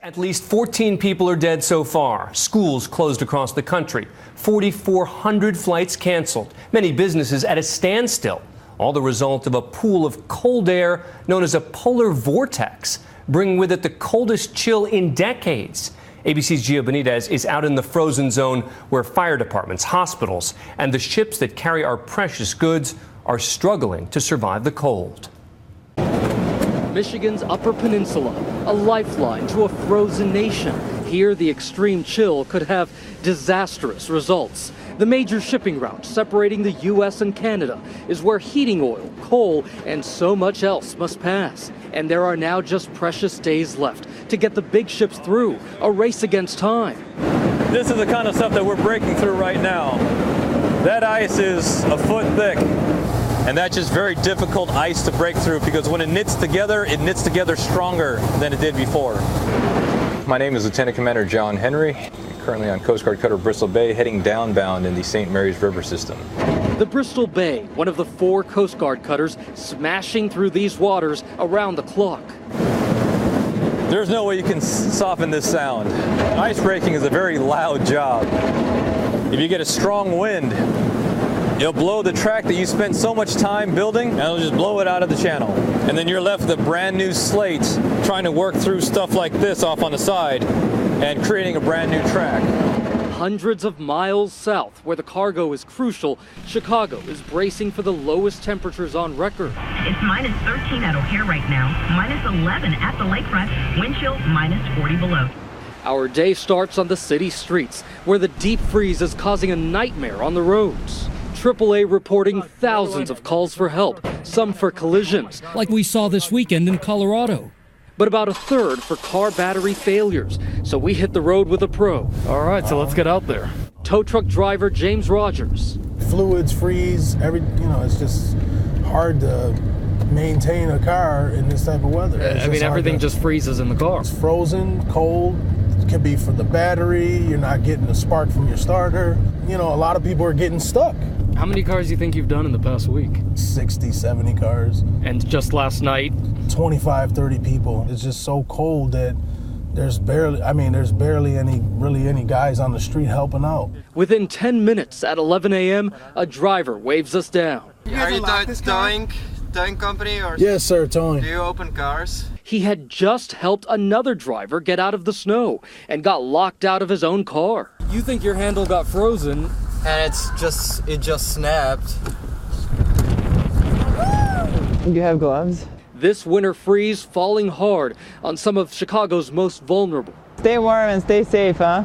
At least 14 people are dead so far. Schools closed across the country. 4,400 flights canceled. Many businesses at a standstill. All the result of a pool of cold air known as a polar vortex, bringing with it the coldest chill in decades. ABC's Gio Benitez is out in the frozen zone where fire departments, hospitals, and the ships that carry our precious goods are struggling to survive the cold. Michigan's Upper Peninsula, a lifeline to a frozen nation. Here, the extreme chill could have disastrous results. The major shipping route separating the U.S. and Canada is where heating oil, coal, and so much else must pass. And there are now just precious days left to get the big ships through, a race against time. This is the kind of stuff that we're breaking through right now. That ice is a foot thick. And that's just very difficult ice to break through because when it knits together stronger than it did before. My name is Lieutenant Commander John Henry, currently on Coast Guard Cutter Bristol Bay, heading downbound in the St. Mary's River system. The Bristol Bay, one of the 4 Coast Guard cutters smashing through these waters around the clock. There's no way you can soften this sound. Ice breaking is a very loud job. If you get a strong wind, it'll blow the track that you spent so much time building, and it'll just blow it out of the channel. And then you're left with a brand new slate trying to work through stuff like this off on the side and creating a brand new track. Hundreds of miles south, where the cargo is crucial, Chicago is bracing for the lowest temperatures on record. It's minus 13 at O'Hare right now, minus 11 at the lakefront, wind chill minus 40 below. Our day starts on the city streets, where the deep freeze is causing a nightmare on the roads. AAA reporting thousands of calls for help, some for collisions, like we saw this weekend in Colorado. But about a third for car battery failures. So we hit the road with a pro. All right, so let's get out there. Tow truck driver James Rogers. Fluids freeze, it's just hard to maintain a car in this type of weather. Everything just freezes in the car. It's frozen, cold. It could be from the battery. You're not getting a spark from your starter. A lot of people are getting stuck. How many cars do you think you've done in the past week? 60, 70 cars. And just last night? 25, 30 people. It's just so cold that there's barely any guys on the street helping out. Within 10 minutes at 11 a.m., a driver waves us down. Are you towing company? Or Yes, sir, towing. Do you open cars? He had just helped another driver get out of the snow and got locked out of his own car. You think your handle got frozen? And it just snapped. Do you have gloves? This winter freeze falling hard on some of Chicago's most vulnerable. Stay warm and stay safe, huh?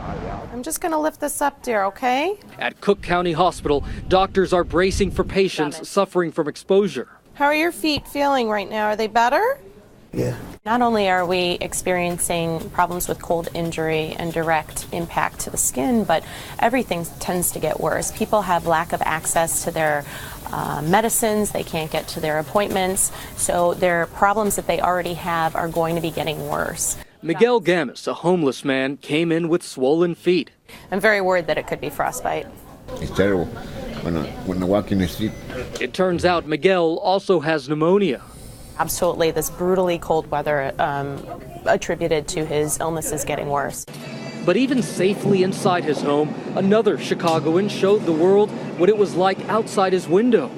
I'm just gonna lift this up, dear, okay? At Cook County Hospital, doctors are bracing for patients suffering from exposure. How are your feet feeling right now? Are they better? Yeah. Not only are we experiencing problems with cold injury and direct impact to the skin, but everything tends to get worse. People have lack of access to their medicines, they can't get to their appointments, so their problems that they already have are going to be getting worse. Miguel Gamis, a homeless man, came in with swollen feet. I'm very worried that it could be frostbite. It's terrible when I walk in the street. It turns out Miguel also has pneumonia. Absolutely, this brutally cold weather attributed to his illnesses getting worse. But even safely inside his home, another Chicagoan showed the world what it was like outside his window.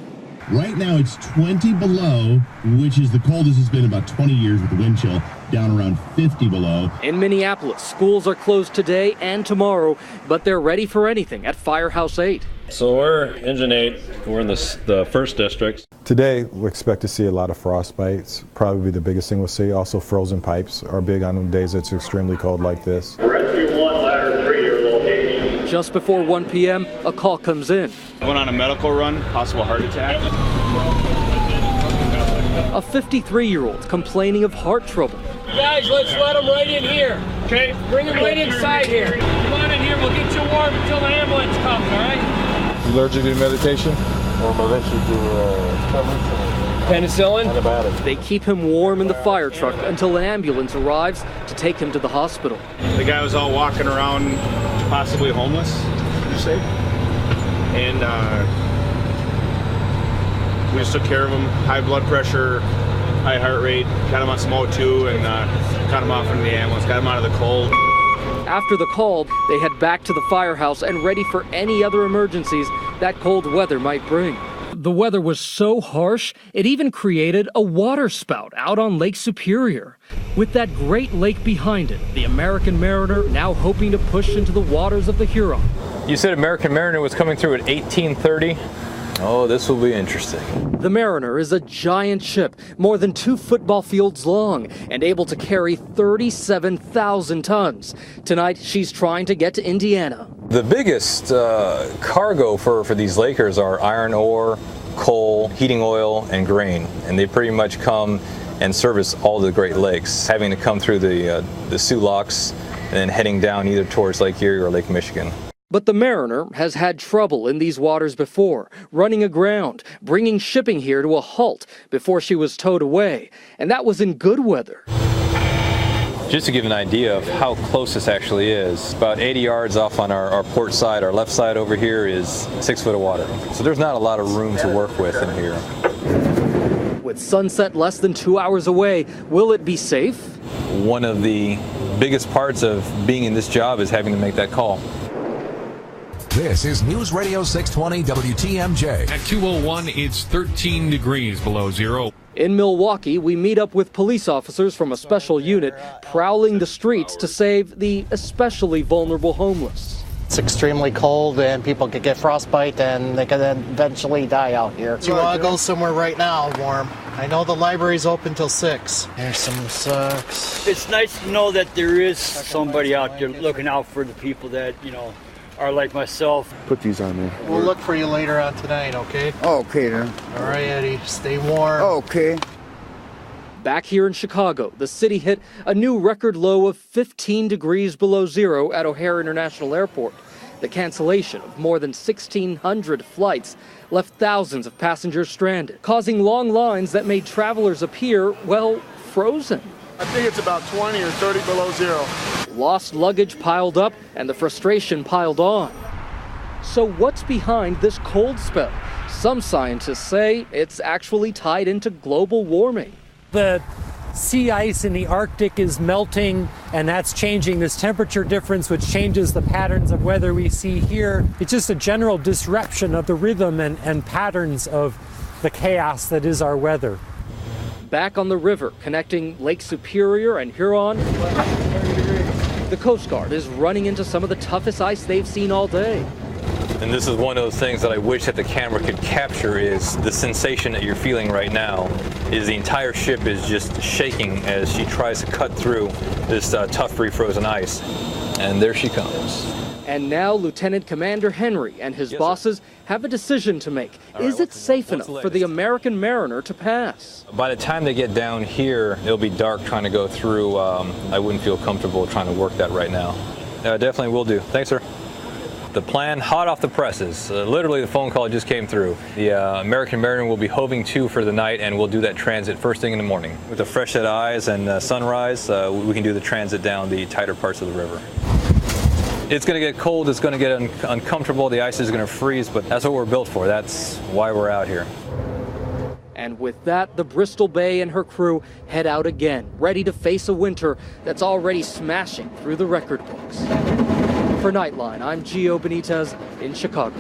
Right now it's 20 below, which is the coldest it's been in about 20 years with the wind chill, down around 50 below. In Minneapolis, schools are closed today and tomorrow, but they're ready for anything at Firehouse 8. So we're Engine 8, we're in the first district. Today we expect to see a lot of frost bites, probably the biggest thing we'll see. Also frozen pipes are big on the days it's extremely cold like this. Rescue 1, ladder 3, your location. Just before 1 p.m., a call comes in. Went on a medical run, possible heart attack. A 53-year-old complaining of heart trouble. Guys, let's let them right in here. Okay. Bring them right inside here. Come on in here, we'll get you warm until the ambulance comes, all right? Allergic to medication? I'm allergic to penicillin? Antibiotics. They keep him warm in the fire truck until an ambulance arrives to take him to the hospital. The guy was all walking around, possibly homeless, did you say? And we just took care of him. High blood pressure, high heart rate, got him on some O2 and got him off into the ambulance, got him out of the cold. After the call, they head back to the firehouse and ready for any other emergencies that cold weather might bring. The weather was so harsh, it even created a water spout out on Lake Superior. With that great lake behind it, the American Mariner now hoping to push into the waters of the Huron. You said American Mariner was coming through at 1830? Oh, this will be interesting. The Mariner is a giant ship, more than 2 football fields long, and able to carry 37,000 tons. Tonight, she's trying to get to Indiana. The biggest cargo for these Lakers are iron ore, coal, heating oil, and grain. And they pretty much come and service all the Great Lakes, having to come through the Soo Locks and then heading down either towards Lake Erie or Lake Michigan. But the Mariner has had trouble in these waters before, running aground, bringing shipping here to a halt before she was towed away. And that was in good weather. Just to give an idea of how close this actually is, about 80 yards off on our port side, our left side over here is 6 foot of water. So there's not a lot of room to work with in here. With sunset less than 2 hours away, will it be safe? One of the biggest parts of being in this job is having to make that call. This is News Radio 620 WTMJ. At 2:01, it's 13 degrees below zero. In Milwaukee, we meet up with police officers from a special unit prowling the streets to save the especially vulnerable homeless. It's extremely cold and people could get frostbite and they could then eventually die out here. Do you want to go somewhere right now warm? I know the library's open till 6. Here's some socks. It's nice to know that there is somebody out there looking out for the people that, are like myself. Put these on there. We'll look for you later on tonight, okay? Okay then. All right, Eddie. Stay warm. Okay. Back here in Chicago, the city hit a new record low of 15 degrees below zero at O'Hare International Airport. The cancellation of more than 1,600 flights left thousands of passengers stranded, causing long lines that made travelers appear, frozen. I think it's about 20 or 30 below zero. Lost luggage piled up and the frustration piled on. So what's behind this cold spell? Some scientists say it's actually tied into global warming. The sea ice in the Arctic is melting, and that's changing this temperature difference, which changes the patterns of weather we see here. It's just a general disruption of the rhythm and patterns of the chaos that is our weather. Back on the river connecting Lake Superior and Huron, the Coast Guard is running into some of the toughest ice they've seen all day. And this is one of those things that I wish that the camera could capture, is the sensation that you're feeling right now is the entire ship is just shaking as she tries to cut through this tough free-frozen ice. And there she comes. And now Lieutenant Commander Henry and his bosses have a decision to make. Is it safe enough for the American Mariner to pass? By the time they get down here, it'll be dark trying to go through. I wouldn't feel comfortable trying to work that right now. Definitely will do. Thanks, sir. The plan, hot off the presses. Literally, the phone call just came through. The American Mariner will be hoving to for the night, and we'll do that transit first thing in the morning. With a fresh set of eyes and sunrise, we can do the transit down the tighter parts of the river. It's going to get cold, it's going to get uncomfortable, the ice is going to freeze, but that's what we're built for. That's why we're out here. And with that, the Bristol Bay and her crew head out again, ready to face a winter that's already smashing through the record books. For Nightline, I'm Gio Benitez in Chicago.